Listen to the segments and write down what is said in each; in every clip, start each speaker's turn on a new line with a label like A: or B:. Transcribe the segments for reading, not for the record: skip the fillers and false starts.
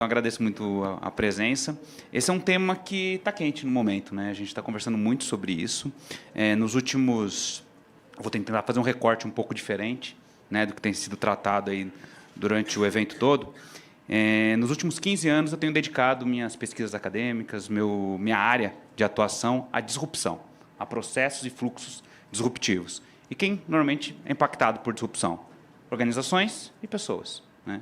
A: Eu agradeço muito a presença. Esse é um tema que está quente no momento, né? A gente está conversando muito sobre isso. Nos últimos... Vou tentar fazer um recorte um pouco diferente, né, do que tem sido tratado aí durante o evento todo. Nos últimos 15 anos, eu tenho dedicado minhas pesquisas acadêmicas, minha área de atuação à disrupção, a processos e fluxos disruptivos. E quem normalmente é impactado por disrupção? Organizações e pessoas, né?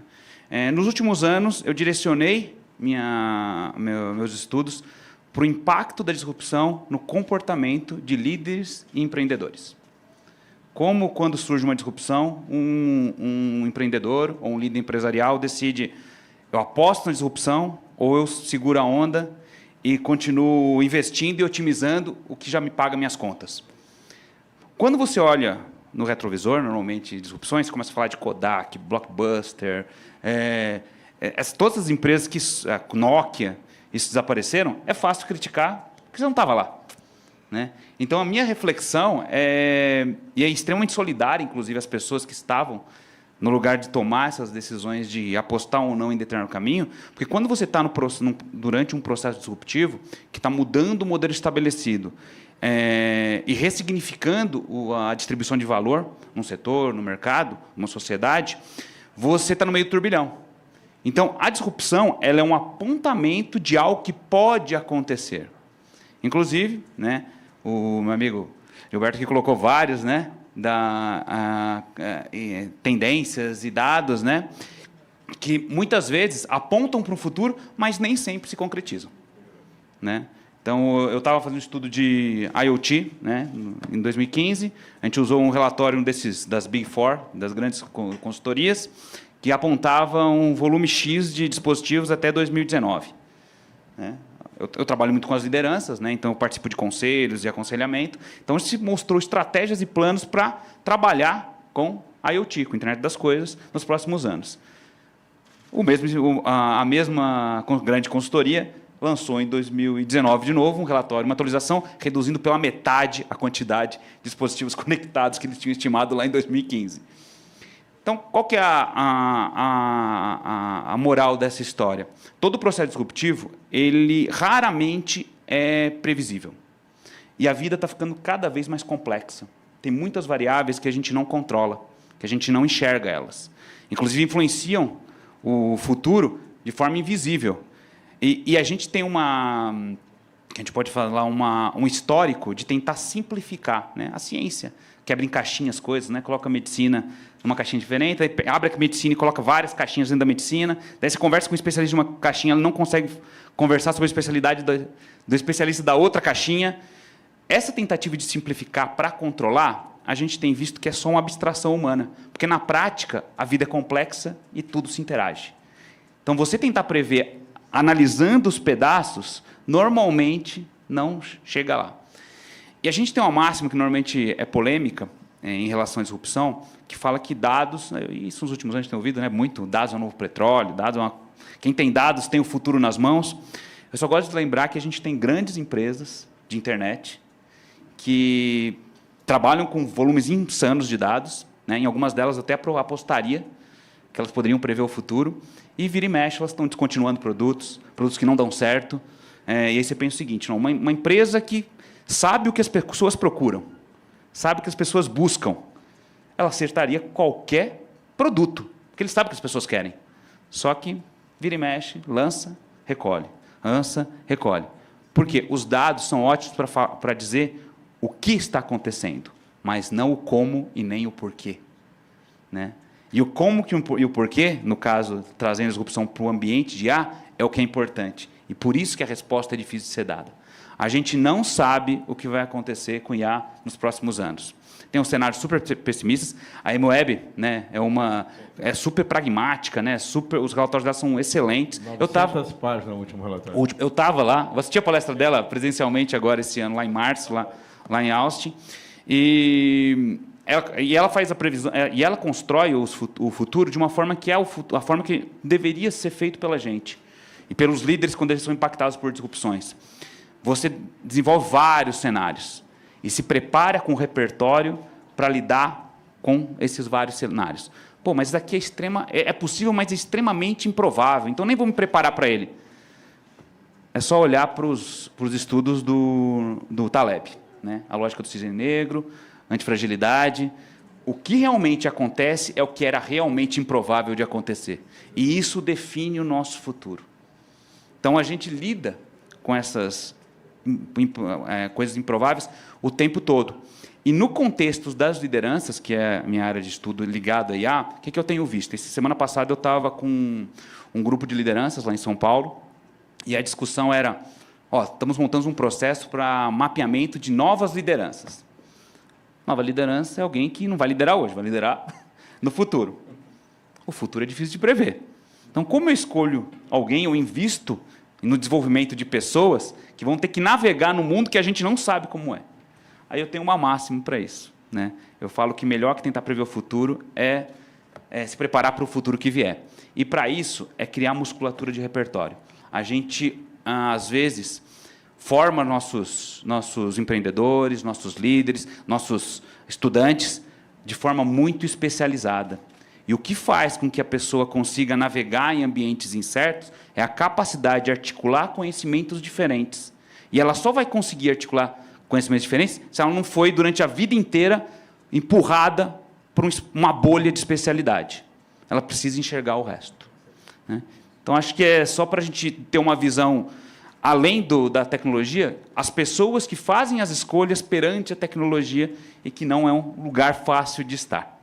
A: Nos últimos anos, eu direcionei meus estudos para o impacto da disrupção no comportamento de líderes e empreendedores. Como, quando surge uma disrupção, um empreendedor ou um líder empresarial decide: eu aposto na disrupção ou eu seguro a onda e continuo investindo e otimizando o que já me paga minhas contas. Quando você olha no retrovisor, normalmente, disrupções, você começa a falar de Kodak, Blockbuster, todas as empresas que Nokia, isso desapareceram, é fácil criticar, porque você não estava lá, né? Então, a minha reflexão e é extremamente solidária, inclusive, as pessoas que estavam no lugar de tomar essas decisões de apostar ou não em determinado caminho, porque quando você está durante um processo disruptivo, que está mudando o modelo estabelecido, e ressignificando a distribuição de valor num setor, no mercado, numa sociedade, você está no meio do turbilhão. Então, a disrupção ela é um apontamento de algo que pode acontecer. Inclusive, né, o meu amigo Gilberto aqui colocou vários, né, tendências e dados, né, que muitas vezes apontam para o futuro, mas nem sempre se concretizam, né? Então, eu estava fazendo um estudo de IoT, né, em 2015. A gente usou um relatório das Big Four, das grandes consultorias, que apontava um volume X de dispositivos até 2019. Né? Eu trabalho muito com as lideranças, né, então eu participo de conselhos e aconselhamento. Então, se mostrou estratégias e planos para trabalhar com IoT, com a internet das coisas, nos próximos anos. A mesma grande consultoria lançou em 2019, de novo, um relatório, uma atualização, reduzindo pela metade a quantidade de dispositivos conectados que eles tinham estimado lá em 2015. Então, qual que é a moral dessa história? Todo processo disruptivo, ele raramente é previsível. E a vida está ficando cada vez mais complexa. Tem muitas variáveis que a gente não controla, que a gente não enxerga elas. Inclusive, influenciam o futuro de forma invisível. E a gente tem a gente pode falar um histórico de tentar simplificar, né? A ciência quebra em caixinhas as coisas, né? Coloca a medicina numa caixinha diferente, aí abre a medicina e coloca várias caixinhas dentro da medicina, daí você conversa com um especialista de uma caixinha, ela não consegue conversar sobre a especialidade do especialista da outra caixinha. Essa tentativa de simplificar para controlar, a gente tem visto que é só uma abstração humana, porque, na prática, a vida é complexa e tudo se interage. Então, você tentar prever analisando os pedaços, normalmente não chega lá. E a gente tem uma máxima que normalmente é polêmica em relação à disrupção, que fala que dados, isso nos últimos anos a gente tem ouvido, né, muito, dados é o novo petróleo, quem tem dados tem o futuro nas mãos. Eu só gosto de lembrar que a gente tem grandes empresas de internet que trabalham com volumes insanos de dados, né, em algumas delas até apostaria que elas poderiam prever o futuro, e vira e mexe, elas estão descontinuando produtos que não dão certo. E aí você pensa o seguinte: não, uma empresa que sabe o que as pessoas procuram, sabe o que as pessoas buscam, ela acertaria qualquer produto, porque ele sabe o que as pessoas querem. Só que vira e mexe, lança, recolhe. Lança, recolhe. Porque os dados são ótimos para dizer o que está acontecendo, mas não o como e nem o porquê, né? E o como e o porquê, no caso, trazendo a disrupção para o ambiente de IA, é o que é importante. E por isso que a resposta é difícil de ser dada. A gente não sabe o que vai acontecer com IA nos próximos anos. Tem um cenário super pessimista. A Emoeb, né, é super pragmática, né, os relatórios dela são excelentes.
B: 900 páginas no último relatório.
A: Eu estava lá, eu assisti a palestra dela presencialmente agora esse ano, lá em março, lá em Austin. E ela faz a previsão, e ela constrói o futuro de uma forma que é a forma que deveria ser feito pela gente e pelos líderes quando eles são impactados por disrupções. Você desenvolve vários cenários e se prepara com o repertório para lidar com esses vários cenários. Pô, mas isso daqui é possível, mas é extremamente improvável, então nem vou me preparar para ele. É só olhar para os estudos do Taleb, né? A lógica do cisne negro, antifragilidade. O que realmente acontece é o que era realmente improvável de acontecer. E isso define o nosso futuro. Então, a gente lida com essas coisas improváveis o tempo todo. E, no contexto das lideranças, que é a minha área de estudo ligada à IA, o que eu tenho visto? Semana passada, eu estava com um grupo de lideranças lá em São Paulo, e a discussão era, estamos montando um processo para mapeamento de novas lideranças. Nova liderança é alguém que não vai liderar hoje, vai liderar no futuro. O futuro é difícil de prever. Então, como eu escolho alguém, eu invisto no desenvolvimento de pessoas que vão ter que navegar no mundo que a gente não sabe como é. Aí eu tenho uma máxima para isso, né? Eu falo que melhor que tentar prever o futuro é se preparar para o futuro que vier. E, para isso, é criar musculatura de repertório. A gente, às vezes, forma nossos empreendedores, nossos líderes, nossos estudantes de forma muito especializada. E o que faz com que a pessoa consiga navegar em ambientes incertos é a capacidade de articular conhecimentos diferentes. E ela só vai conseguir articular conhecimentos diferentes se ela não foi, durante a vida inteira, empurrada por uma bolha de especialidade. Ela precisa enxergar o resto, né? Então, acho que é só para a gente ter uma visão, além da tecnologia, as pessoas que fazem as escolhas perante a tecnologia e que não é um lugar fácil de estar.